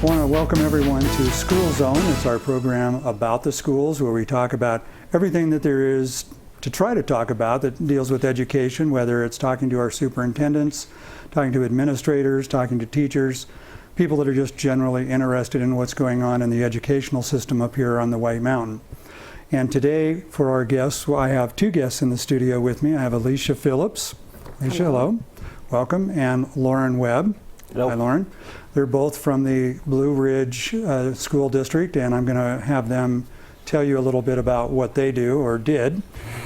I want to welcome everyone to School Zone. It's our program about the schools where we talk about everything that there is to try to talk about that deals with education, whether it's talking to our superintendents, talking to administrators, talking to teachers, people that are just generally interested in what's going on in the educational system up here on the White Mountain. And today, for our guests, I have two guests in the studio with me. I have Alicia Phillips. Alicia, hello. Welcome. And Lauren Webb. Hello. Hi, Lauren. They're both from the Blue Ridge School District, and I'm going to have them tell you a little bit about what they do or did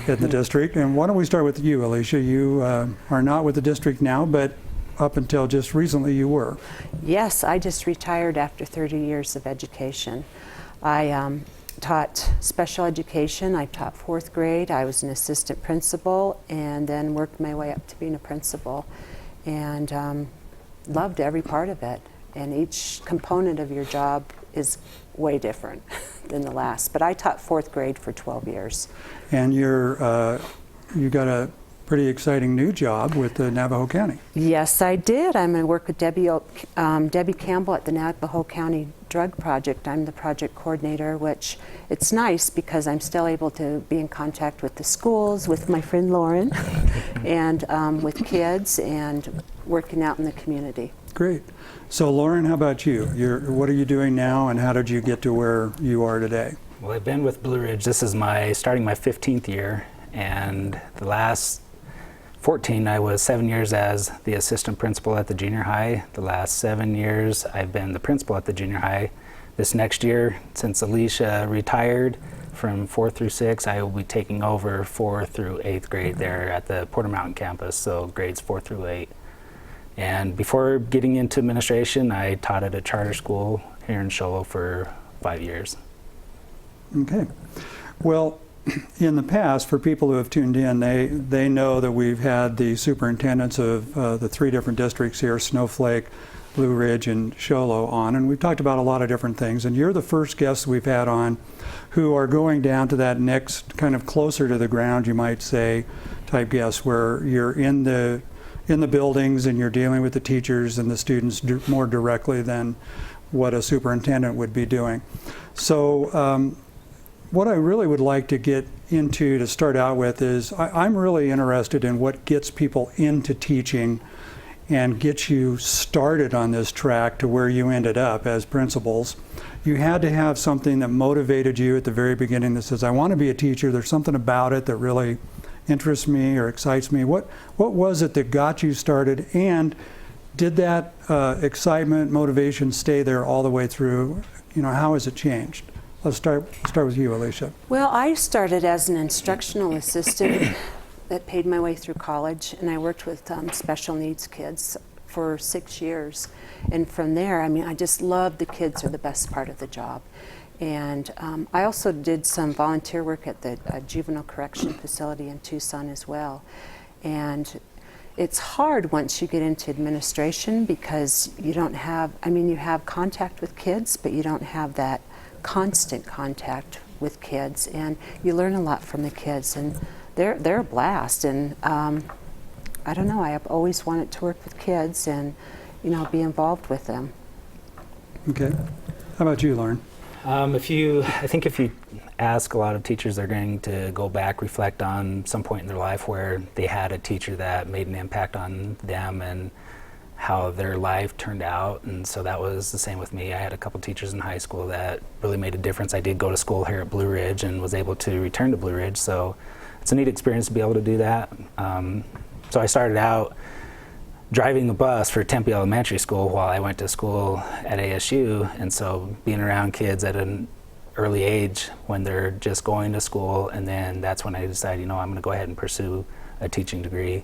in the district. And why don't we start with you, Alicia? You are not with the district now, but up until just recently you were. Yes, I just retired after 30 years of education. I taught special education. I taught fourth grade. I was an assistant principal and then worked my way up to being a principal, and loved every part of it. And each component of your job is way different than the last. But I taught fourth grade for 12 years. And you got a pretty exciting new job with the Navajo County. Yes, I did. I'm going to work with Debbie Campbell at the Navajo County Drug Project. I'm the project coordinator, which it's nice because I'm still able to be in contact with the schools, with my friend Lauren, and with kids, and working out in the community. Great. So Lauren, how about you? What are you doing now, and how did you get to where you are today? Well, I've been with Blue Ridge. This is starting my 15th year, and the last 14, I was 7 years as the assistant principal at the junior high. The last 7 years, I've been the principal at the junior high. This next year, since Alicia retired from 4th through 6th, I will be taking over 4th through 8th grade there at the Porter Mountain campus, so grades 4 through 8. And before getting into administration, I taught at a charter school here in Show Low for 5 years. Okay. Well, in the past, for people who have tuned in, they know that we've had the superintendents of the three different districts here, Snowflake, Blue Ridge, and Show Low on, and we've talked about a lot of different things. And you're the first guests we've had on who are going down to that next kind of closer to the ground, you might say, type guest, where you're in the buildings and you're dealing with the teachers and the students more directly than what a superintendent would be doing. So what I really would like to get into to start out with is I'm really interested in what gets people into teaching and gets you started on this track to where you ended up as principals. You had to have something that motivated you at the very beginning that says, I want to be a teacher. There's something about it that really interests me or excites me. What was it that got you started, and did that excitement, motivation stay there all the way through? You know, how has it changed? Let's start with you, Alicia. Well, I started as an instructional assistant that paid my way through college, and I worked with special needs kids for 6 years. And from there, I mean, I just loved the kids are the best part of the job. And I also did some volunteer work at the juvenile correction facility in Tucson as well. And it's hard once you get into administration because you don't have, I mean, you have contact with kids, but you don't have that constant contact with kids. And you learn a lot from the kids, and they're a blast. And I don't know, I have always wanted to work with kids and, you know, be involved with them. Okay. How about you, Lauren? I think if you ask a lot of teachers, they're going to go back, reflect on some point in their life where they had a teacher that made an impact on them and how their life turned out. And so that was the same with me. I had a couple teachers in high school that really made a difference. I did go to school here at Blue Ridge and was able to return to Blue Ridge. So it's a neat experience to be able to do that. So I started out driving the bus for Tempe Elementary School while I went to school at ASU, and so being around kids at an early age when they're just going to school, and then that's when I decided, you know, I'm going to go ahead and pursue a teaching degree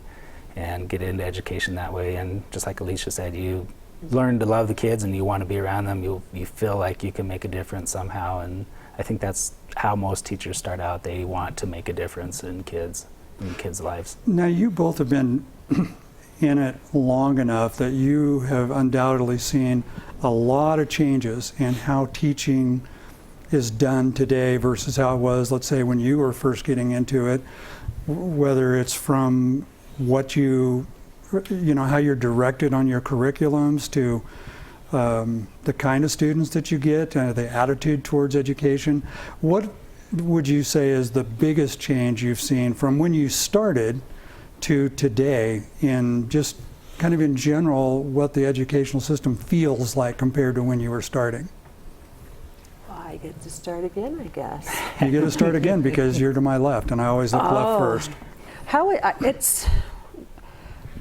and get into education that way. And just like Alicia said, you learn to love the kids and you want to be around them. You feel like you can make a difference somehow, and I think that's how most teachers start out. They want to make a difference in kids' lives. Now, you both have been in it long enough that you have undoubtedly seen a lot of changes in how teaching is done today versus how it was, let's say, when you were first getting into it, whether it's from what you know, how you're directed on your curriculums to the kind of students that you get, the attitude towards education. What would you say is the biggest change you've seen from when you started to today in just kind of in general what the educational system feels like compared to when you were starting? I get to start again, I guess. You get to start again because you're to my left, and I always look left first. How it's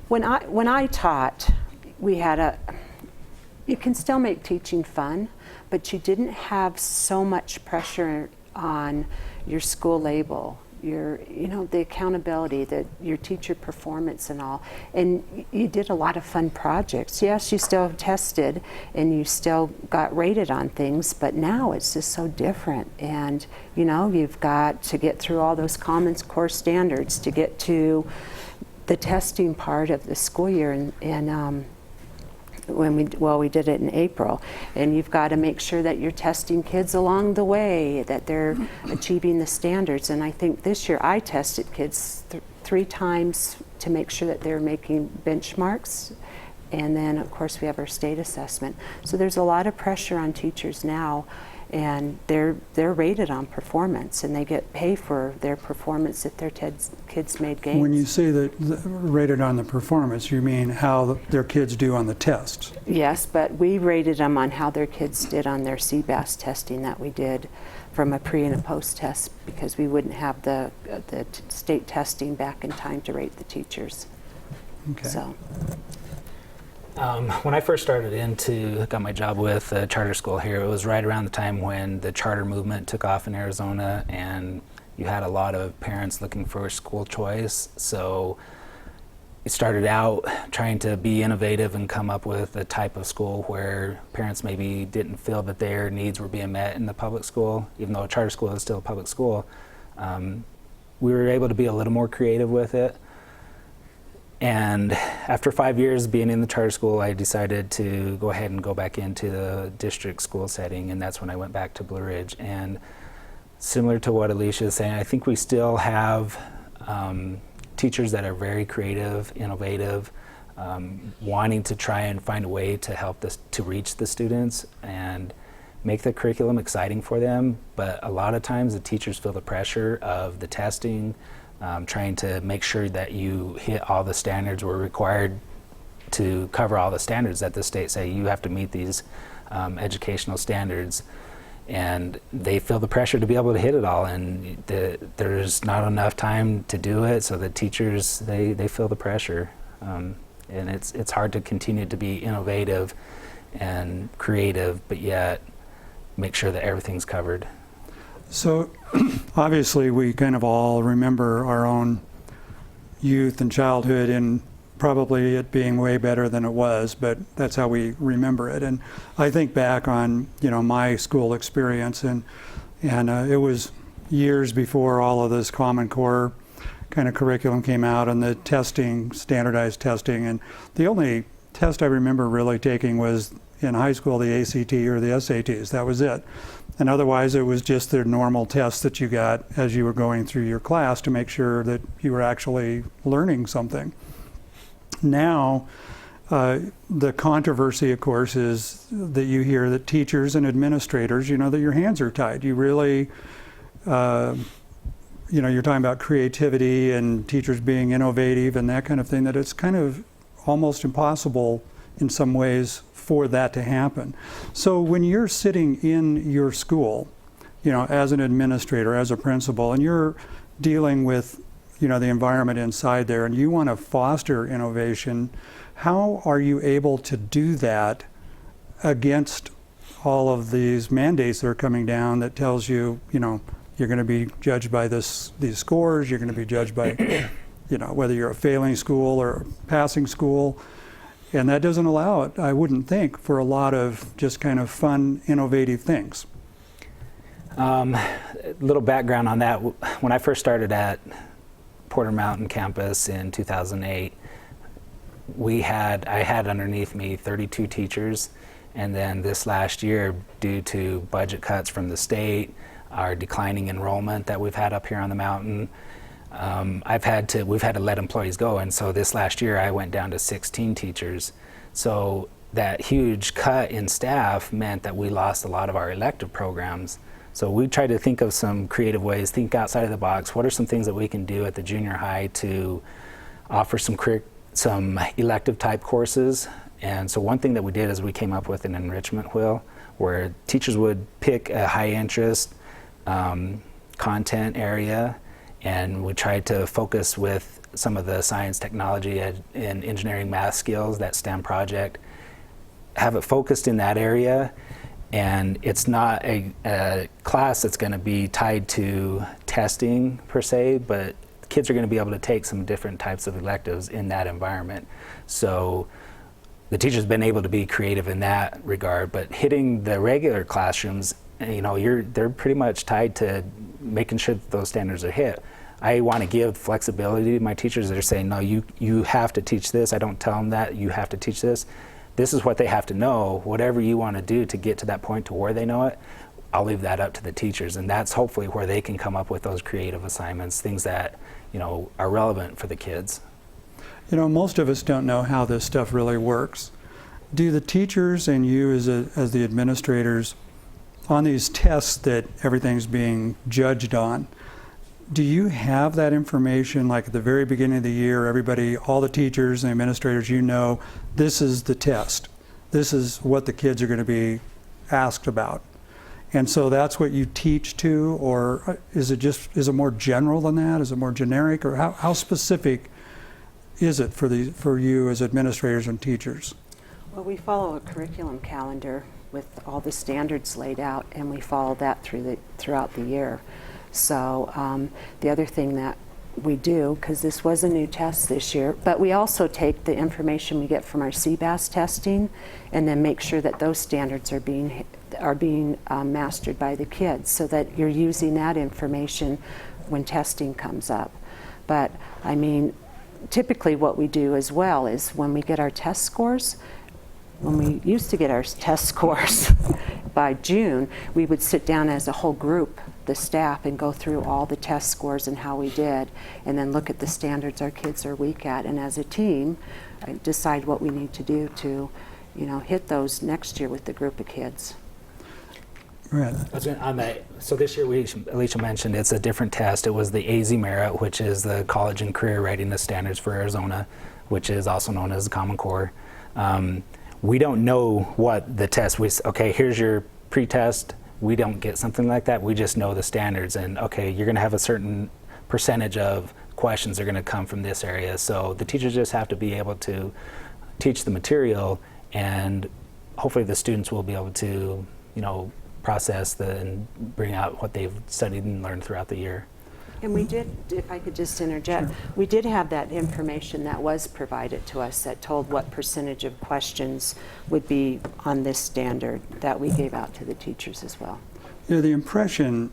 when I taught, we had you can still make teaching fun, but you didn't have so much pressure on your school label, the accountability, your teacher performance and all. And you did a lot of fun projects. Yes, you still tested and you still got rated on things, but now it's just so different. And you've got to get through all those Common Core standards to get to the testing part of the school year. And we did it in April, and you've got to make sure that you're testing kids along the way, that they're achieving the standards. And I think this year I tested kids 3 times to make sure that they're making benchmarks, and then of course we have our state assessment. So there's a lot of pressure on teachers now, and they're rated on performance, and they get paid for their performance if their kids made gains. When you say that rated on the performance, you mean how their kids do on the tests? Yes, but we rated them on how their kids did on their CBAS testing that we did from a pre and a post test, because we wouldn't have the state testing back in time to rate the teachers. Okay. So. When I first got my job with a charter school here, it was right around the time when the charter movement took off in Arizona, and you had a lot of parents looking for school choice. So it started out trying to be innovative and come up with a type of school where parents maybe didn't feel that their needs were being met in the public school, even though a charter school is still a public school. We were able to be a little more creative with it. And after 5 years being in the charter school, I decided to go ahead and go back into the district school setting, and that's when I went back to Blue Ridge. And similar to what Alicia is saying, I think we still have teachers that are very creative, innovative, wanting to try and find a way to help to reach the students and make the curriculum exciting for them. But a lot of times the teachers feel the pressure of the testing, trying to make sure that you hit all the standards we're required to cover all the standards that the state say you have to meet these educational standards, and they feel the pressure to be able to hit it all, and there's not enough time to do it, so the teachers they feel the pressure, and it's hard to continue to be innovative and creative but yet make sure that everything's covered. So obviously we kind of all remember our own youth and childhood and probably it being way better than it was, but that's how we remember it. And I think back on my school experience, and it was years before all of this Common Core kind of curriculum came out and the testing, standardized testing, and the only test I remember really taking was in high school the ACT or the SATs. That was it. And otherwise it was just the normal tests that you got as you were going through your class to make sure that you were actually learning something. Now, the controversy, of course, is that you hear that teachers and administrators, that your hands are tied. You really, you're talking about creativity and teachers being innovative and that kind of thing, that it's kind of almost impossible in some ways for that to happen. So when you're sitting in your school, as an administrator, as a principal, and you're dealing with, the environment inside there, and you want to foster innovation, how are you able to do that against all of these mandates that are coming down that tells you, you're going to be judged by these scores, you're going to be judged by, whether you're a failing school or a passing school. And that doesn't allow it, I wouldn't think, for a lot of just kind of fun, innovative things. A little background on that. When I first started at Porter Mountain campus in 2008, I had underneath me 32 teachers, and then this last year, due to budget cuts from the state, our declining enrollment that we've had up here on the mountain, we've had to let employees go, and so this last year I went down to 16 teachers. So that huge cut in staff meant that we lost a lot of our elective programs. So we tried to think of some creative ways, think outside of the box. What are some things that we can do at the junior high to offer some elective type courses? And so one thing that we did is we came up with an enrichment wheel where teachers would pick a high interest content area, and we tried to focus with some of the science, technology, and engineering, math skills, that STEM project, have it focused in that area. And it's not a class that's going to be tied to testing per se, but kids are going to be able to take some different types of electives in that environment. So the teacher's been able to be creative in that regard, but hitting the regular classrooms, they're pretty much tied to making sure that those standards are hit. I want to give flexibility to my teachers. They're saying, no, you have to teach this. I don't tell them that you have to teach this. This is what they have to know. Whatever you want to do to get to that point to where they know it, I'll leave that up to the teachers. And that's hopefully where they can come up with those creative assignments, things that, are relevant for the kids. Most of us don't know how this stuff really works. Do the teachers and you as the administrators, on these tests that everything's being judged on, do you have that information, like at the very beginning of the year, everybody, all the teachers and administrators, this is the test. This is what the kids are going to be asked about. And so that's what you teach to, or is it more general than that? Is it more generic, or how specific is it for you as administrators and teachers? Well, we follow a curriculum calendar with all the standards laid out, and we follow that throughout the year. So the other thing that we do, because this was a new test this year, but we also take the information we get from our CBAS testing and then make sure that those standards are being mastered by the kids, so that you're using that information when testing comes up. But I mean, typically what we do as well is when we get our test scores, when we used to get our test scores by June, we would sit down as a whole group, the staff, and go through all the test scores and how we did, and then look at the standards our kids are weak at, and as a team, decide what we need to do to, hit those next year with the group of kids. Right. So this year, Alicia mentioned, it's a different test. It was the AZ Merit, which is the College and Career Readiness Standards for Arizona, which is also known as the Common Core. We don't know what the test was. Okay, here's your pre-test. We don't get something like that. We just know the standards, and okay, you're going to have a certain percentage of questions that are going to come from this area. So the teachers just have to be able to teach the material, and hopefully the students will be able to, process and bring out what they've studied and learned throughout the year. And we did, if I could just interject, Sure. We did have that information that was provided to us that told what percentage of questions would be on this standard that we gave out to the teachers as well. The impression,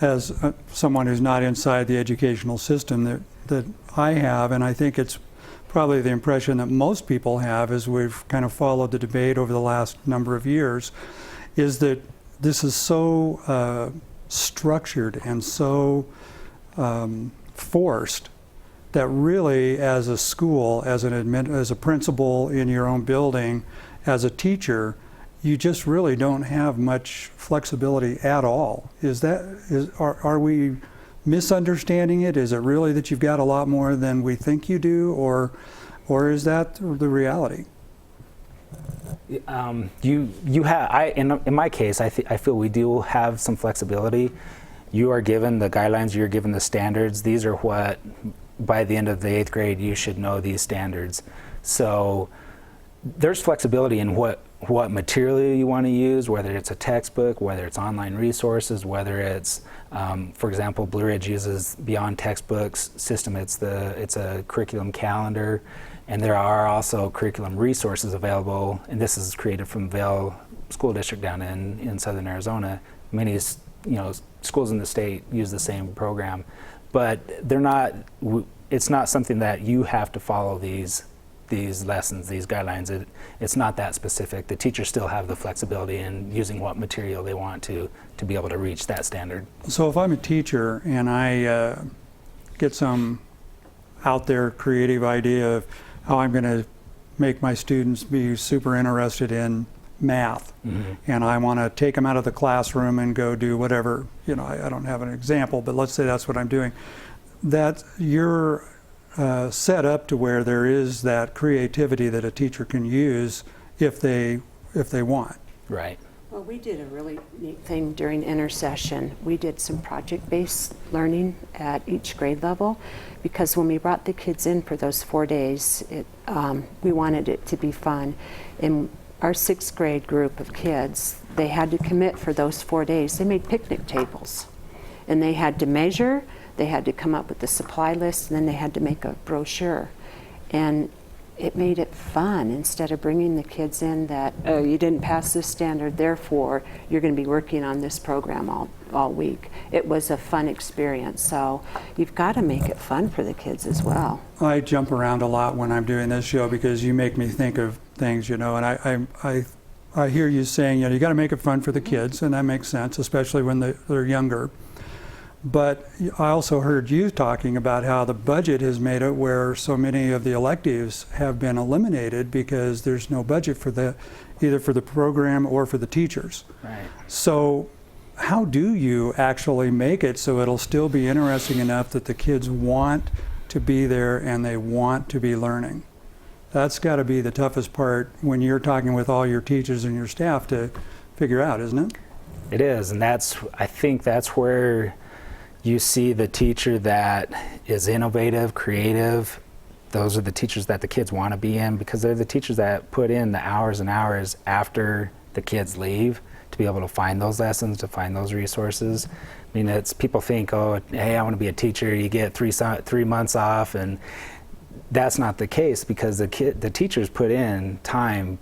as someone who's not inside the educational system, that I have, and I think it's probably the impression that most people have as we've kind of followed the debate over the last number of years, is that this is so structured and so forced that really, as a school, as a principal in your own building, as a teacher, you just really don't have much flexibility at all. Are we misunderstanding it? Is it really that you've got a lot more than we think you do, or is that the reality? You have. In my case, I feel we do have some flexibility. You are given the guidelines. You're given the standards. These are what, by the end of the 8th grade, you should know these standards. So there's flexibility in what material you want to use, whether it's a textbook, whether it's online resources, whether it's, for example, Blue Ridge uses beyond textbooks system. It's a curriculum calendar, and there are also curriculum resources available. And this is created from Vail School District down in southern Arizona. Many schools in the state use the same program, but they're not. It's not something that you have to follow these lessons, these guidelines. It's not that specific. The teachers still have the flexibility in using what material they want to be able to reach that standard. So if I'm a teacher and I get some out there creative idea of how I'm going to make my students be super interested in math, and I want to take them out of the classroom and go do whatever, I don't have an example, but let's say that's what I'm doing, that you're set up to where there is that creativity that a teacher can use if they want. Right. Well, we did a really neat thing during intercession. We did some project-based learning at each grade level, because when we brought the kids in for those 4 days, we wanted it to be fun. And our 6th grade group of kids, they had to commit for those 4 days. They made picnic tables, and they had to measure, they had to come up with the supply list, and then they had to make a brochure. And it made it fun, instead of bringing the kids in that, oh, you didn't pass this standard, therefore you're going to be working on this program all week. It was a fun experience, so you've got to make it fun for the kids as well. I jump around a lot when I'm doing this show because you make me think of things, and I hear you saying, you got to make it fun for the kids, and that makes sense, especially when they're younger. But I also heard you talking about how the budget has made it where so many of the electives have been eliminated because there's no budget for either for the program or for the teachers. Right. So how do you actually make it so it'll still be interesting enough that the kids want to be there and they want to be learning? That's got to be the toughest part when you're talking with all your teachers and your staff to figure out, isn't it? It is, and I think that's where you see the teacher that is innovative, creative. Those are the teachers that the kids want to be in, because they're the teachers that put in the hours and hours after the kids leave to be able to find those lessons, to find those resources. I mean, people think, oh, hey, I want to be a teacher, you get 3 months off, and that's not the case, because the teachers put in time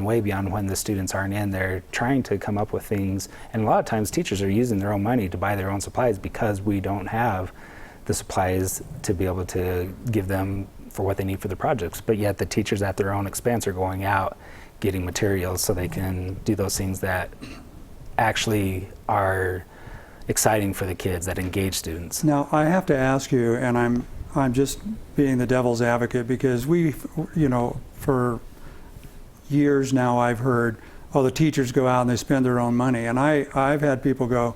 way beyond when the students aren't in there, trying to come up with things. And a lot of times teachers are using their own money to buy their own supplies because we don't have the supplies to be able to give them for what they need for the projects. But yet the teachers at their own expense are going out getting materials so they can do those things that actually are exciting for the kids, that engage students. Now, I have to ask you, and I'm just being the devil's advocate, because for years now I've heard, oh, the teachers go out and they spend their own money. And I've had people go,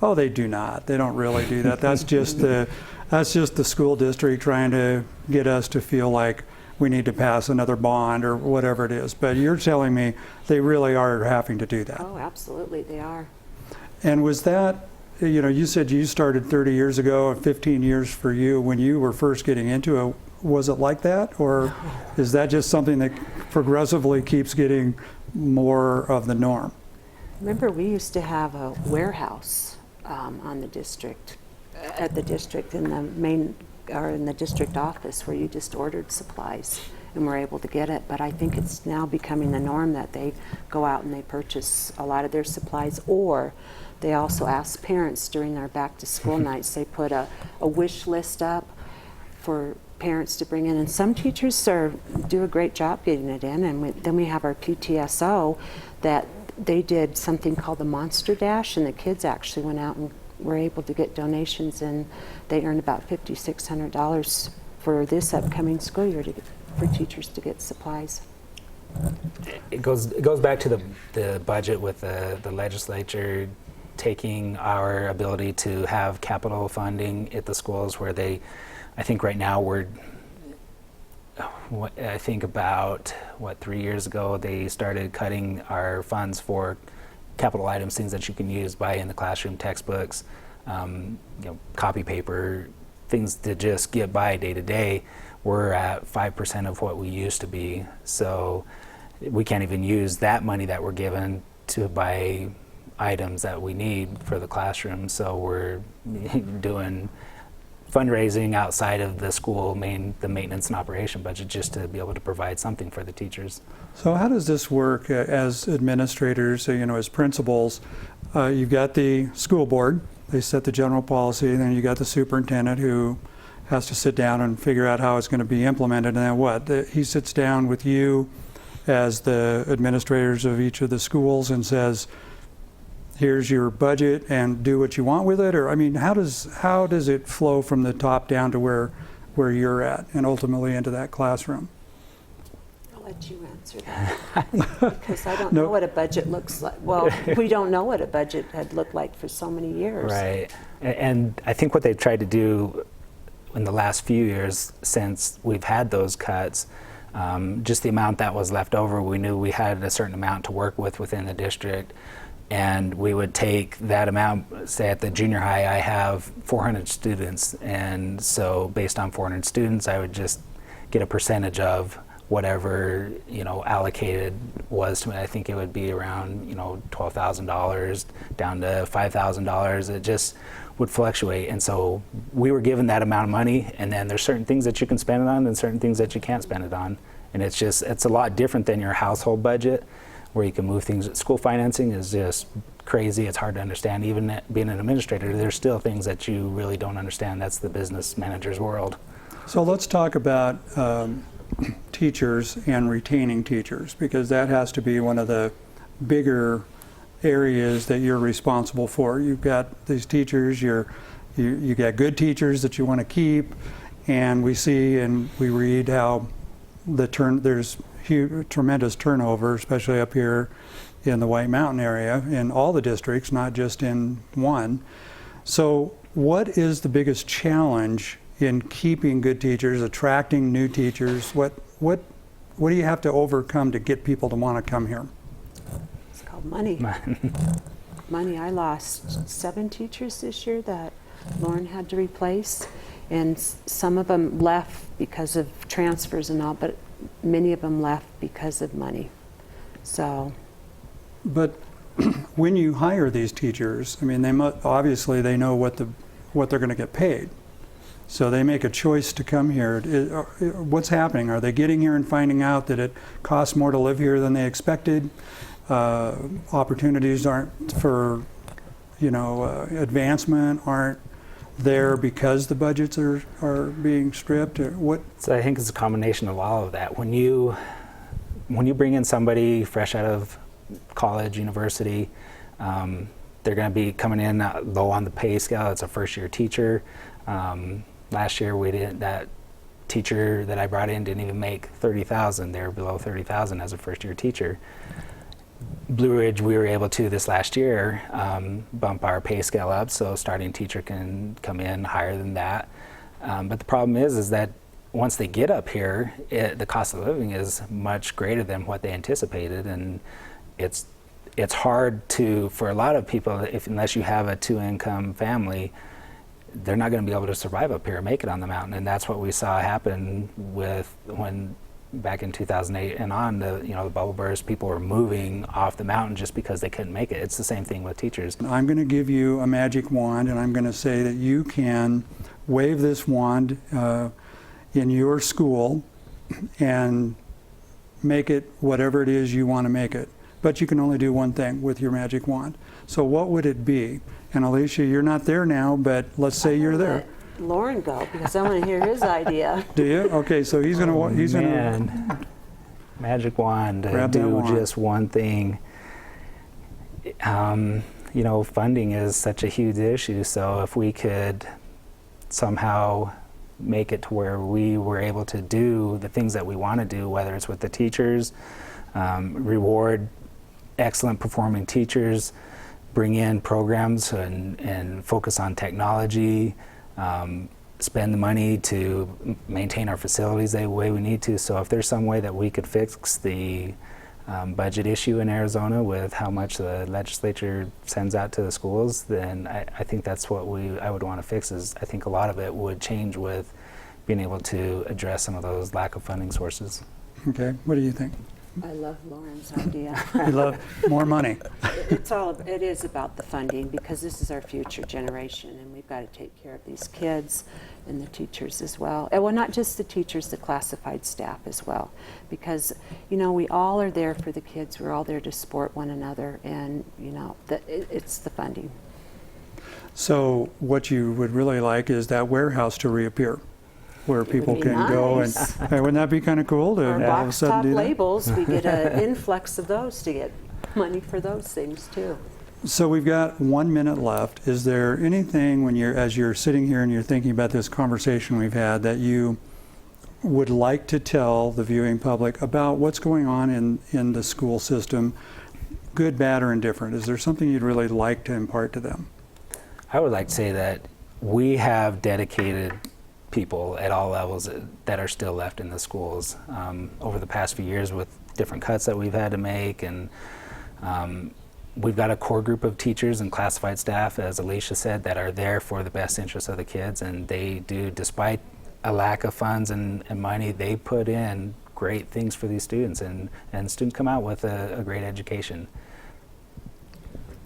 oh, they do not. They don't really do that. That's just the school district trying to get us to feel like we need to pass another bond or whatever it is. But you're telling me they really are having to do that. Oh, absolutely, they are. And was that, you said you started 30 years ago, 15 years for you when you were first getting into it. Was it like that? Or is that just something that progressively keeps getting more of the norm? Remember, we used to have a warehouse at the district in the district office where you just ordered supplies and were able to get it. But I think it's now becoming the norm that they go out and they purchase a lot of their supplies, or they also ask parents during their back to school nights. They put a wish list up for parents to bring in, and some teachers do a great job getting it in. And then we have our PTSO that they did something called the Monster Dash, and the kids actually went out and were able to get donations, and they earned about $5,600 for this upcoming school year for teachers to get supplies. It goes back to the budget with the legislature taking our ability to have capital funding at the schools, where I think right now I think about 3 years ago they started cutting our funds for capital items, things that you can use, buy in the classroom, textbooks, copy paper, things to just get by day to day. We're at 5% of what we used to be, so we can't even use that money that we're given to buy items that we need for the classroom. So we're doing fundraising outside of the school the maintenance and operation budget, just to be able to provide something for the teachers. So how does this work as administrators, as principals? You've got the school board, they set the general policy, and then you got the superintendent who has to sit down and figure out how it's going to be implemented, and then he sits down with you as the administrators of each of the schools and says, here's your budget and do what you want with it? Or, how does it flow from the top down to where you're at and ultimately into that classroom? I'll let you answer that because I don't No. know what a budget looks like. Well, we don't know what a budget had looked like for so many years. Right. And I think what they've tried to do in the last few years since we've had those cuts, just the amount that was left over, we knew we had a certain amount to work with within the district. And we would take that amount, say at the junior high, I have 400 students. And so based on 400 students, I would just get a percentage of whatever, allocated was to me. I think it would be around, $12,000 down to $5,000. It just would fluctuate. And so we were given that amount of money, and then there's certain things that you can spend it on and certain things that you can't spend it on. And it's a lot different than your household budget, where you can move things. School financing is just crazy. It's hard to understand. Even being an administrator, there's still things that you really don't understand. That's the business manager's world. So let's talk about teachers and retaining teachers, because that has to be one of the bigger areas that you're responsible for. You've got these teachers, you got good teachers that you want to keep, and we see and we read how there's tremendous turnover, especially up here in the White Mountain area, in all the districts, not just in one. So what is the biggest challenge in keeping good teachers, attracting new teachers? What do you have to overcome to get people to want to come here? It's called money. Money. I lost 7 teachers this year that Lauren had to replace, and some of them left because of transfers and all, but many of them left because of money. So. But when you hire these teachers, I mean, obviously they know what they're going to get paid. So they make a choice to come here. What's happening? Are they getting here and finding out that it costs more to live here than they expected? Opportunities aren't for, advancement aren't there because the budgets are being stripped? Or what? So I think it's a combination of all of that. When you bring in somebody fresh out of college, university, they're going to be coming in low on the pay scale. It's a first-year teacher. Last year, that teacher that I brought in didn't even make $30,000. They were below $30,000 as a first-year teacher. Blue Ridge, we were able to this last year bump our pay scale up, so starting teacher can come in higher than that. But the problem is that once they get up here, the cost of living is much greater than what they anticipated, and it's hard for a lot of people, unless you have a 2-income family, they're not going to be able to survive up here and make it on the mountain. And that's what we saw happen when back in 2008 and on, the bubble burst, people were moving off the mountain just because they couldn't make it. It's the same thing with teachers. I'm going to give you a magic wand, and I'm going to say that you can wave this wand in your school and make it whatever it is you want to make it. But you can only do one thing with your magic wand. So what would it be? And Alicia, you're not there now, but let's say you're there. Let Lauren go, because I want to hear his idea. Do you? Okay, so he's going to magic wand to grab that do wand. just one thing. Funding is such a huge issue, so if we could somehow make it to where we were able to do the things that we want to do, whether it's with the teachers, reward excellent performing teachers, bring in programs and focus on technology, spend the money to maintain our facilities the way we need to. So if there's some way that we could fix the budget issue in Arizona with how much the legislature sends out to the schools, then I think that's what I would want to fix. Is I think a lot of it would change with being able to address some of those lack of funding sources. Okay, what do you think? I love Lauren's idea. You love more money. It is about the funding, because this is our future generation, and we've got to take care of these kids and the teachers as well. And well, not just the teachers, the classified staff as well, because we all are there for the kids. We're all there to support one another, and it's the funding. So what you would really like is that warehouse to reappear, where people be can go nice. and wouldn't that be kind of cool to Our all of a box sudden top do that? labels, we get an influx of those to get money for those things too. So we've got 1 minute left. Is there anything as you're sitting here and you're thinking about this conversation we've had that you would like to tell the viewing public about what's going on in the school system, good, bad, or indifferent? Is there something you'd really like to impart to them? I would like to say that we have dedicated people at all levels that are still left in the schools. Over the past few years with different cuts that we've had to make, and we've got a core group of teachers and classified staff, as Alicia said, that are there for the best interests of the kids, and they do, despite a lack of funds and money, they put in great things for these students, and students come out with a great education.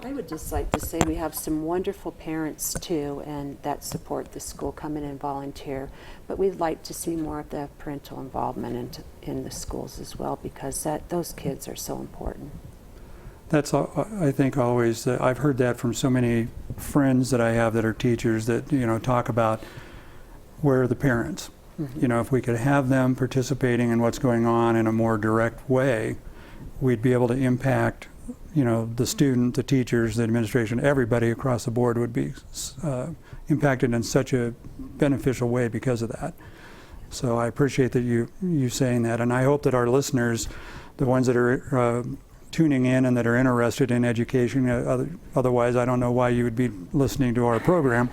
I would just like to say we have some wonderful parents too, and that support the school, come in and volunteer. But we'd like to see more of the parental involvement in the schools as well, because those kids are so important. That's, I think, always, I've heard that from so many friends that I have that are teachers that, talk about where are the parents. Mm-hmm. If we could have them participating in what's going on in a more direct way, we'd be able to impact the student, the teachers, the administration, everybody across the board would be impacted in such a beneficial way because of that. So I appreciate that you saying that, and I hope that our listeners, the ones that are tuning in and that are interested in education, otherwise I don't know why you would be listening to our program,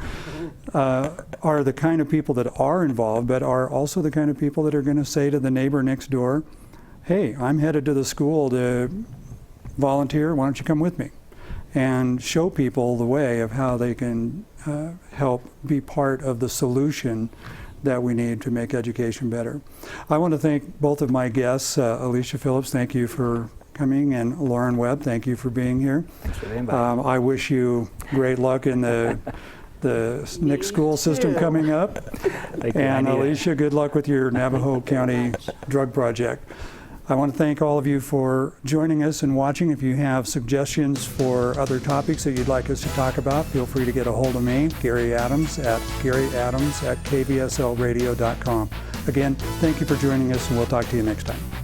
are the kind of people that are involved, but are also the kind of people that are going to say to the neighbor next door, hey, I'm headed to the school to volunteer, why don't you come with me? And show people the way of how they can help be part of the solution that we need to make education better. I want to thank both of my guests. Alicia Phillips, thank you for coming, and Lauren Webb, thank you for being here. Thanks for the invite. I wish you great luck in the next school system coming up. And Alicia, good luck with your Navajo County drug project. I want to thank all of you for joining us and watching. If you have suggestions for other topics that you'd like us to talk about, feel free to get a hold of me, Gary Adams, at KVSLradio.com. Again, thank you for joining us, and we'll talk to you next time.